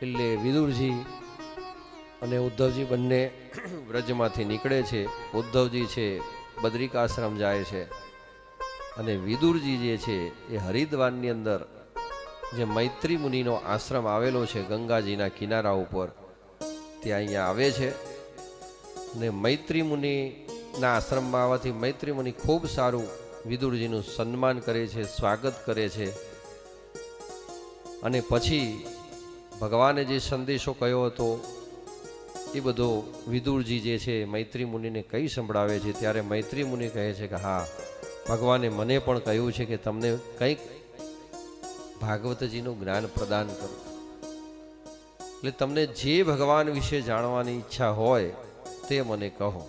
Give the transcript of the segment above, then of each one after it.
એટલે વિદુરજી અને ઉદ્ધવજી બંને વ્રજમાંથી નીકળે છે. ઉદ્ધવજી છે બદ્રિકાશ્રમ જાય છે અને વિદુરજી જે છે એ હરિદ્વારની અંદર જે મૈત્રી મુનિનો આશ્રમ આવેલો છે ગંગાજીના કિનારા ઉપર, ત્યાં અહીંયા આવે છે. ને મૈત્રી મુનિના આશ્રમમાં આવવાથી મૈત્રી મુનિ ખૂબ સારું વિદુરજીનું સન્માન કરે છે, સ્વાગત કરે છે. અને પછી ભગવાને જે સંદેશો કહ્યો હતો એ બધો વિદુરજી જે છે મૈત્રી મુનિને કઈ સંભળાવે છે. ત્યારે મૈત્રી મુનિ કહે છે કે હા, ભગવાને મને પણ કહ્યું છે કે તમને કંઈક ભાગવતજીનું જ્ઞાન પ્રદાન કરું, એટલે તમને જે ભગવાન વિશે જાણવાની ઈચ્છા હોય તે મને કહો.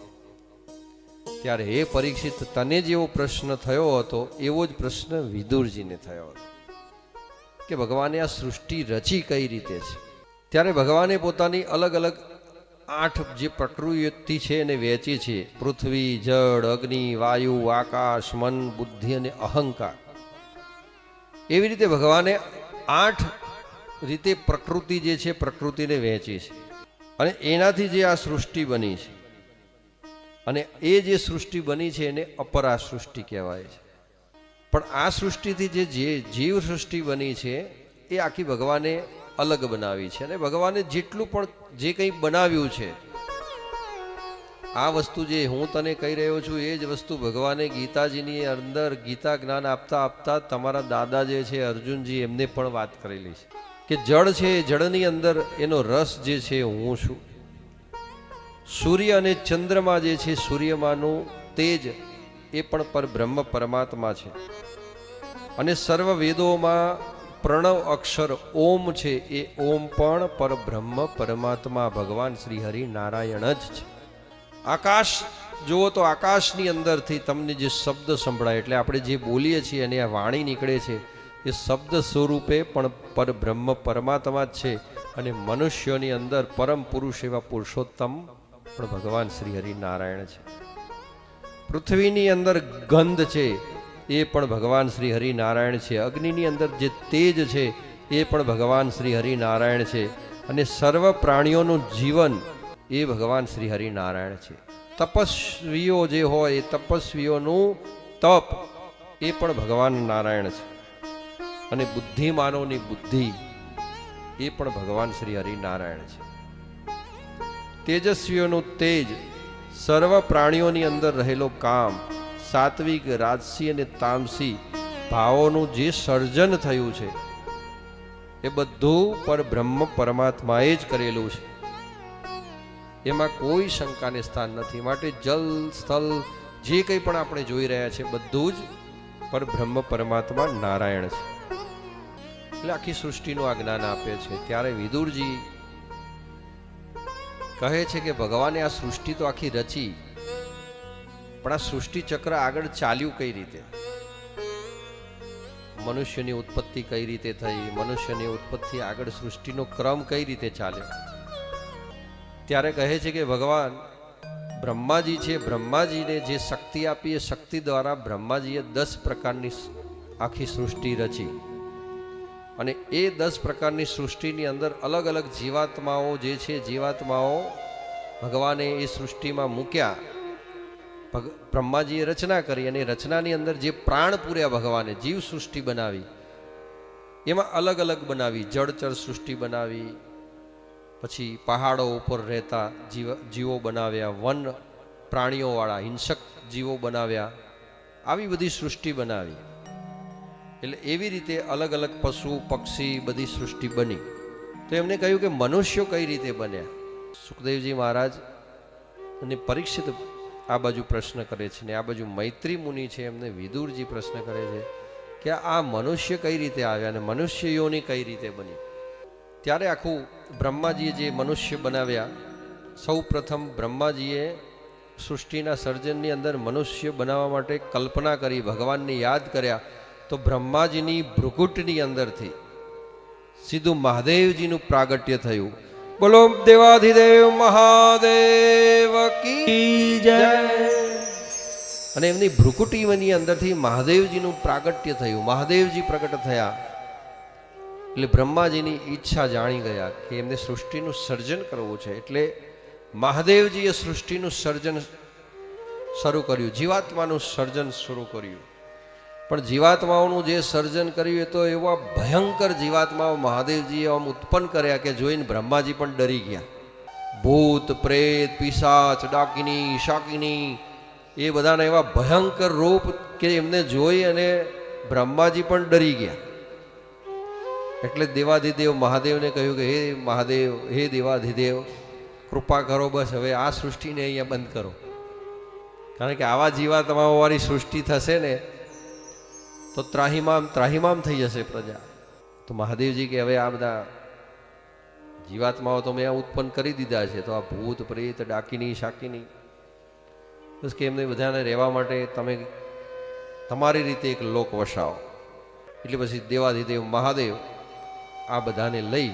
ત્યારે હે પરીક્ષિત, તને જેવો પ્રશ્ન થયો હતો એવો જ પ્રશ્ન વિદુરજીને થયો હતો કે ભગવાને આ સૃષ્ટિ રચી કઈ રીતે છે. ત્યારે ભગવાને પોતાની અલગ અલગ 8 જે પ્રકૃતિ છે એને વહેંચી છે: પૃથ્વી, જળ, અગ્નિ, વાયુ, આકાશ, મન, બુદ્ધિ અને અહંકાર. એવી રીતે ભગવાને 8 રીતે પ્રકૃતિ જે છે પ્રકૃતિને વહેંચી છે અને એનાથી જે આ સૃષ્ટિ બની છે. અને એ જે સૃષ્ટિ બની છે એને અપરા સૃષ્ટિ કહેવાય છે. પણ આ સૃષ્ટિથી જે જીવ સૃષ્ટિ બની છે એ આખી ભગવાને અલગ બનાવી છે. અને ભગવાને જેટલું પણ જે કંઈ બનાવ્યું છે, આ વસ્તુ જે હું તને કહી રહ્યો છું એ જ વસ્તુ ભગવાને ગીતાજીની અંદર ગીતા જ્ઞાન આપતા આપતા તમારા દાદા જે છે અર્જુનજી એમને પણ વાત કરેલી છે કે જળ છે, જળની અંદર એનો રસ જે છે હું છું. સૂર્ય અને ચંદ્રમા જે છે, સૂર્યમાંનું તેજ એ પણ પરબ્રહ્મ પરમાત્મા છે. અને સર્વ વેદોમાં પ્રણવ અક્ષર ઓમ છે, એ ઓમ પણ પરબ્રહ્મ પરમાત્મા ભગવાન શ્રી હરિ નારાયણ જ છે. આકાશ જુઓ તો આકાશની અંદરથી તમને જે શબ્દ સંભળાય, એટલે આપણે જે બોલીએ છીએ અને આ વાણી નીકળે છે એ શબ્દ સ્વરૂપે પણ પરબ્રહ્મ પરમાત્મા જ છે. અને મનુષ્યોની અંદર પરમ પુરુષ એવા પુરુષોત્તમ પણ ભગવાન શ્રી હરિ નારાયણ છે. પૃથ્વીની અંદર ગંધ છે એ પણ ભગવાન શ્રી હરિ નારાયણ છે. અગ્નિની અંદર જે તેજ છે એ પણ ભગવાન શ્રી હરિ નારાયણ છે. અને સર્વ પ્રાણીઓનું જીવન એ ભગવાન શ્રી હરિ નારાયણ છે. તપસ્વીઓ જે હોય એ તપસ્વીઓનું તપ એ પણ ભગવાન નારાયણ છે. અને બુદ્ધિમાનોની બુદ્ધિ એ પણ ભગવાન શ્રી હરિ નારાયણ છે. તેજસ્વીઓનું તેજ, સર્વ પ્રાણીઓની અંદર રહેલો કામ, સાત્વિક, રાજસી અને તામસી ભાવોનું જે સર્જન થયું છે એ બધું પરબ્રહ્મ પરમાત્માએ જ કરેલું છે. એમાં કોઈ શંકાને સ્થાન નથી. માટે જલ, સ્થળ જે કંઈ પણ આપણે જોઈ રહ્યા છે બધું જ પરબ્રહ્મ પરમાત્મા નારાયણ છે. એટલે આખી સૃષ્ટિનું આ જ્ઞાન આપે છે. ત્યારે વિદુરજી કહે છે કે ભગવાને આ સૃષ્ટિ તો આખી રચી, પણ આ સૃષ્ટિ ચક્ર આગળ ચાલ્યું કઈ રીતે? મનુષ્યની ઉત્પત્તિ કઈ રીતે થઈ, મનુષ્યની ઉત્પત્તિ આગળ સૃષ્ટિનો ક્રમ કઈ રીતે ચાલ્યો? ત્યારે કહે છે કે ભગવાન બ્રહ્માજી છે, બ્રહ્માજીને જે શક્તિ આપી એ શક્તિ દ્વારા બ્રહ્માજીએ 10 પ્રકારની આખી સૃષ્ટિ રચી. અને એ 10 પ્રકારની સૃષ્ટિની અંદર અલગ અલગ જીવાત્માઓ જે છે, જીવાત્માઓ ભગવાને એ સૃષ્ટિમાં મૂક્યા. બ્રહ્માજીએ રચના કરી અને રચનાની અંદર જે પ્રાણ પૂર્યા ભગવાને, જીવ સૃષ્ટિ બનાવી. એમાં અલગ અલગ બનાવી. જળચર સૃષ્ટિ બનાવી, પછી પહાડો ઉપર રહેતા જીવો બનાવ્યા, વન પ્રાણીઓવાળા હિંસક જીવો બનાવ્યા. આવી બધી સૃષ્ટિ બનાવી. એટલે એવી રીતે અલગ અલગ પશુ પક્ષી બધી સૃષ્ટિ બની. તો એમને કહ્યું કે મનુષ્યો કઈ રીતે બન્યા? સુખદેવજી મહારાજ અને પરીક્ષિત આ બાજુ પ્રશ્ન કરે છે, ને આ બાજુ મૈત્રી મુનિ છે એમને વિદુરજી પ્રશ્ન કરે છે કે આ મનુષ્ય કઈ રીતે આવ્યા અને મનુષ્ય યોની કઈ રીતે બની? ત્યારે આખું બ્રહ્માજીએ જે મનુષ્ય બનાવ્યા, સૌ પ્રથમ બ્રહ્માજીએ સૃષ્ટિના સર્જનની અંદર મનુષ્ય બનાવવા માટે કલ્પના કરી, ભગવાનને યાદ કર્યા. તો બ્રહ્માજીની ભ્રુકુટની અંદરથી સીધું મહાદેવજીનું પ્રાગટ્ય થયું. બોલો દેવાધિદેવ મહાદેવ કી જય. અને એમની ભ્રુકુટીની અંદરથી મહાદેવજીનું પ્રાગટ્ય થયું. મહાદેવજી પ્રગટ થયા. એટલે બ્રહ્માજીની ઈચ્છા જાણી ગયા કે એમને સૃષ્ટિનું સર્જન કરવું છે. એટલે મહાદેવજીએ સૃષ્ટિનું સર્જન શરૂ કર્યું, જીવાત્માનું સર્જન શરૂ કર્યું. પણ જીવાત્માઓનું જે સર્જન કર્યું એ તો એવા ભયંકર જીવાત્માઓ મહાદેવજીએ આમ ઉત્પન્ન કર્યા કે જોઈને બ્રહ્માજી પણ ડરી ગયા. ભૂત, પ્રેત, પિશાચ, ડાકિની, શાકિની એ બધાના એવા ભયંકર રૂપ કે એમને જોઈ અને બ્રહ્માજી પણ ડરી ગયા. એટલે દેવાધિદેવ મહાદેવને કહ્યું કે હે મહાદેવ, હે દેવાધિદેવ, કૃપા કરો, બસ હવે આ સૃષ્ટિને અહીંયા બંધ કરો. કારણ કે આવા જીવાત્માઓવાળી સૃષ્ટિ થશે ને તો ત્રાહિમામ થઈ જશે પ્રજા. તો મહાદેવજી કે હવે આ બધા જીવાત્માઓ તો મેં ઉત્પન્ન કરી દીધા છે, તો આ ભૂત, પ્રેત, ડાકિની, શાકિની, બસ કે એમને બધાને રહેવા માટે તમે તમારી રીતે એક લોક વસાવો. એટલે પછી દેવાધિદેવ મહાદેવ આ બધાને લઈ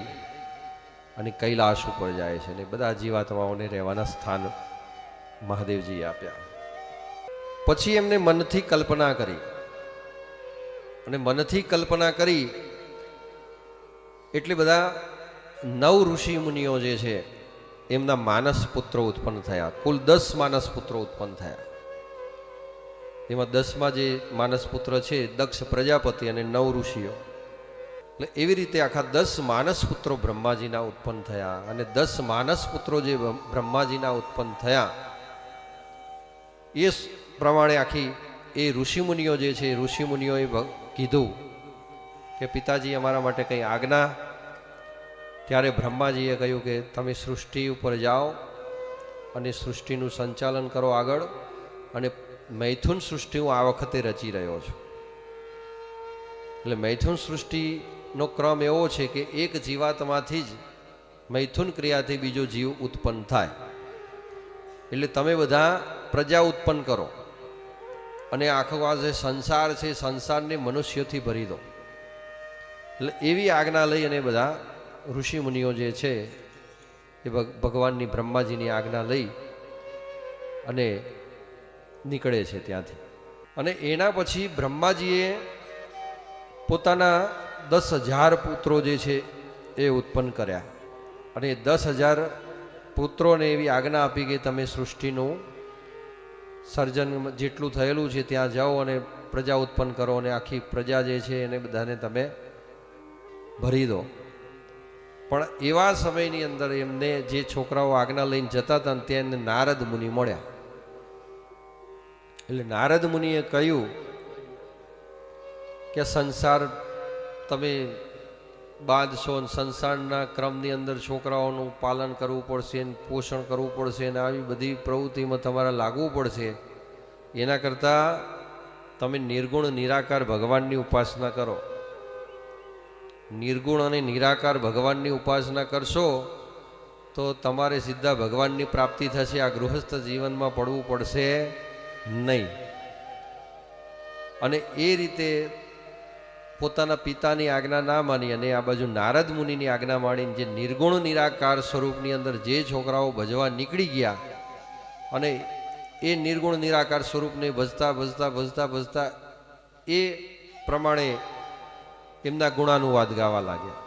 અને કૈલાશ ઉપર જાય છે અને બધા જીવાત્માઓને રહેવાના સ્થાન મહાદેવજીએ આપ્યા. પછી એમને મનથી કલ્પના કરી અને મનથી કલ્પના કરી એટલે બધા 9 ઋષિ મુનિઓ જે છે એમના માનસ પુત્રો ઉત્પન્ન થયા. કુલ 10 માનસ પુત્રો ઉત્પન્ન થયા. એમાં 10મા જે માનસ પુત્ર છે દક્ષ પ્રજાપતિ અને 9 ઋષિઓ. એટલે એવી રીતે આખા 10 માનસ પુત્રો બ્રહ્માજીના ઉત્પન્ન થયા. અને 10 માનસ પુત્રો જે બ્રહ્માજીના ઉત્પન્ન થયા એ પ્રમાણે આખી એ ઋષિમુનિઓ જે છે ઋષિમુનિઓએ કીધું કે પિતાજી અમારા માટે કંઈ આજ્ઞા. ત્યારે બ્રહ્માજીએ કહ્યું કે તમે સૃષ્ટિ ઉપર જાઓ અને સૃષ્ટિનું સંચાલન કરો આગળ, અને મૈથુન સૃષ્ટિ હું આ વખતે રચી રહ્યો છું. એટલે મૈથુન સૃષ્ટિનો ક્રમ એવો છે કે એક જીવાતમાંથી જ મૈથુન ક્રિયાથી બીજો જીવ ઉત્પન્ન થાય. એટલે તમે બધા પ્રજા ઉત્પન્ન કરો અને આખો આ જે સંસાર છે સંસારને મનુષ્યોથી ભરી દો. એટલે એવી આજ્ઞા લઈ અને બધા ઋષિ મુનિઓ જે છે એ ભગવાનની બ્રહ્માજીની આજ્ઞા લઈ અને નીકળે છે ત્યાંથી. અને એના પછી બ્રહ્માજીએ પોતાના 10,000 પુત્રો જે છે એ ઉત્પન્ન કર્યા. અને 10,000 પુત્રોને એવી આજ્ઞા આપી કે તમે સૃષ્ટિનું સર્જન જેટલું થયેલું છે ત્યાં જાઓ અને પ્રજા ઉત્પન્ન કરો અને આખી પ્રજા જે છે એને બધાને તમે ભરી દો. પણ એવા સમયની અંદર એમને જે છોકરાઓ આજ્ઞા લઈને જતા હતા ને તેને નારદ મુનિ મળ્યા. એટલે નારદ મુનિએ કહ્યું કે સંસાર તમે બાંધશો, સંસારના ક્રમની અંદર છોકરાઓનું પાલન કરવું પડશે, પોષણ કરવું પડશે અને આવી બધી પ્રવૃત્તિમાં તમારે લાગવું પડશે. એના કરતાં તમે નિર્ગુણ નિરાકાર ભગવાનની ઉપાસના કરો. નિર્ગુણ અને નિરાકાર ભગવાનની ઉપાસના કરશો તો તમારે સીધા ભગવાનની પ્રાપ્તિ થશે. આ ગૃહસ્થ જીવનમાં પડવું પડશે નહીં. અને એ રીતે પોતાના પિતાની આજ્ઞા ના માની અને આ બાજુ નારદ મુનિની આજ્ઞા માણીને જે નિર્ગુણ નિરાકાર સ્વરૂપની અંદર જે છોકરાઓ ભજવા નીકળી ગયા અને એ નિર્ગુણ નિરાકાર સ્વરૂપને ભજતા ભજતા ભજતા ભજતા એ પ્રમાણે એમના ગુણાનુવાદ ગાવા લાગ્યા.